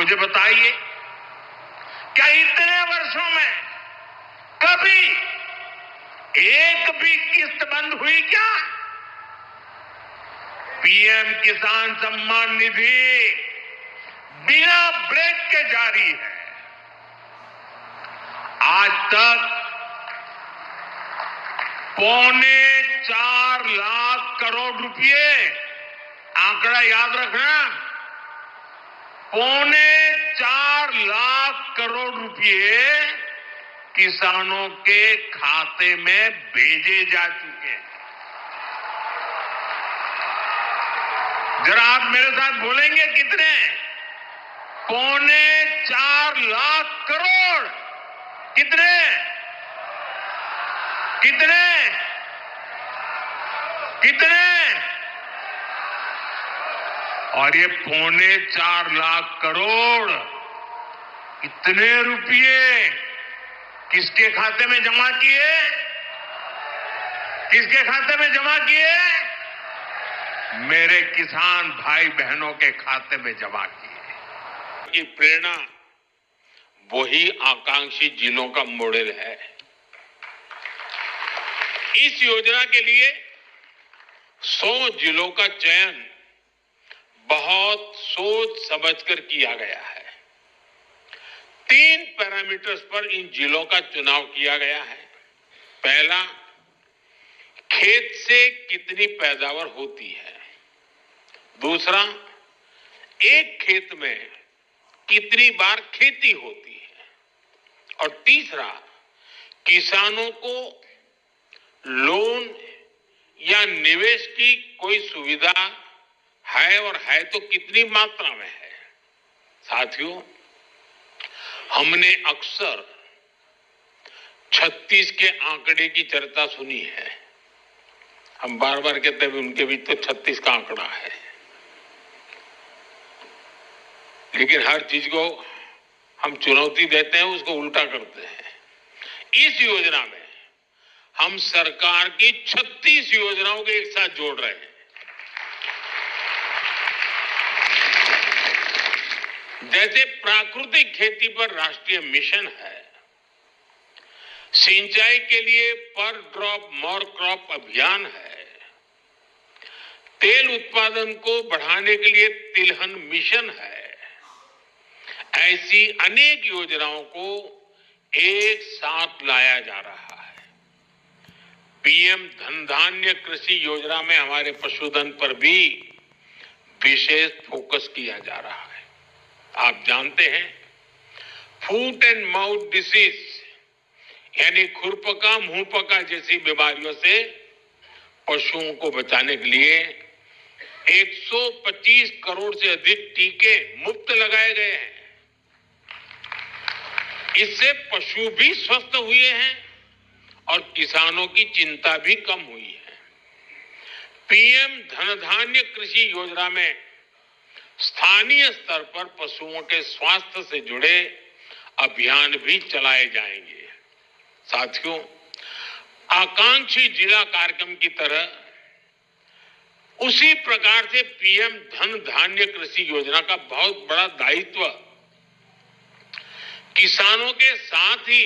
मुझे बताइए, क्या इतने वर्षों में कभी एक भी किस्त बंद हुई क्या? पीएम किसान सम्मान निधि बिना ब्रेक के जारी है। आज तक 4.25 लाख करोड़ रुपए, आंकड़ा याद रखना, 4.25 लाख करोड़ रुपए किसानों के खाते में भेजे जा चुके हैं। जरा आप मेरे साथ बोलेंगे कितने? 4.25 लाख करोड़। कितने? कितने? कितने? और ये 4.25 लाख करोड़ इतने रुपये किसके खाते में जमा किए? किसके खाते में जमा किए? मेरे किसान भाई बहनों के खाते में जमा किए। की प्रेरणा वही आकांक्षी जिलों का मॉडल है। इस योजना के लिए 100 जिलों का चयन बहुत सोच समझकर किया गया है। 3 पैरामीटर्स पर इन जिलों का चुनाव किया गया है। पहला, खेत से कितनी पैदावार होती है। दूसरा, एक खेत में कितनी बार खेती होती है। और तीसरा, किसानों को लोन या निवेश की कोई सुविधा है और है तो कितनी मात्रा में है। साथियों, हमने अक्सर 36 के आंकड़े की चर्चा सुनी है। हम बार बार कहते हैं उनके बीच तो 36 का आंकड़ा है, लेकिन हर चीज को हम चुनौती देते हैं, उसको उल्टा करते हैं। इस योजना में हम सरकार की 36 योजनाओं को एक साथ जोड़ रहे हैं। जैसे प्राकृतिक खेती पर राष्ट्रीय मिशन है, सिंचाई के लिए पर ड्रॉप मोर क्रॉप अभियान है, तेल उत्पादन को बढ़ाने के लिए तिलहन मिशन है, ऐसी अनेक योजनाओं को एक साथ लाया जा रहा है। पीएम धन धान्य कृषि योजना में हमारे पशुधन पर भी विशेष फोकस किया जा रहा है। आप जानते हैं, फूट एंड माउथ डिसीज यानी खुरपका मुंहपका जैसी बीमारियों से पशुओं को बचाने के लिए 125 करोड़ से अधिक टीके मुफ्त लगाए गए हैं। इससे पशु भी स्वस्थ हुए हैं और किसानों की चिंता भी कम हुई है। पीएम धन धान्य कृषि योजना में स्थानीय स्तर पर पशुओं के स्वास्थ्य से जुड़े अभियान भी चलाए जाएंगे। साथियों, आकांक्षी जिला कार्यक्रम की तरह उसी प्रकार से पीएम धन धान्य कृषि योजना का बहुत बड़ा दायित्व किसानों के साथ ही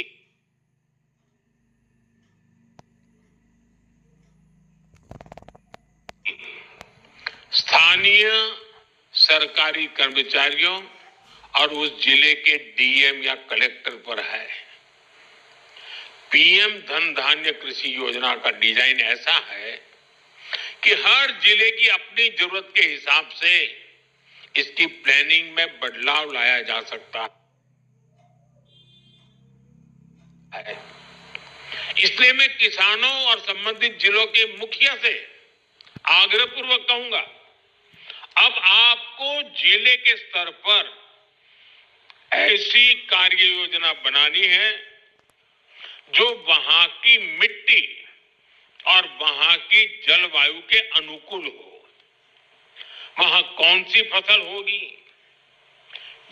स्थानीय सरकारी कर्मचारियों और उस जिले के डीएम या कलेक्टर पर है। पीएम धन धान्य कृषि योजना का डिजाइन ऐसा है कि हर जिले की अपनी जरूरत के हिसाब से इसकी प्लानिंग में बदलाव लाया जा सकता है। इसलिए मैं किसानों और संबंधित जिलों के मुखिया से आग्रहपूर्वक कहूंगा, अब आपको जिले के स्तर पर ऐसी कार्य योजना बनानी है जो वहां की मिट्टी और वहां की जलवायु के अनुकूल हो। वहां कौन सी फसल होगी,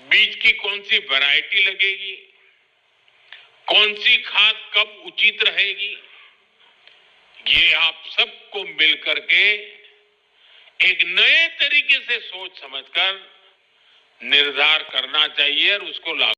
बीज की कौन सी वैरायटी लगेगी, कौन सी खाद कब उचित रहेगी, ये आप सबको मिलकर के एक नए तरीके से सोच समझकर निर्धार करना चाहिए और उसको लागू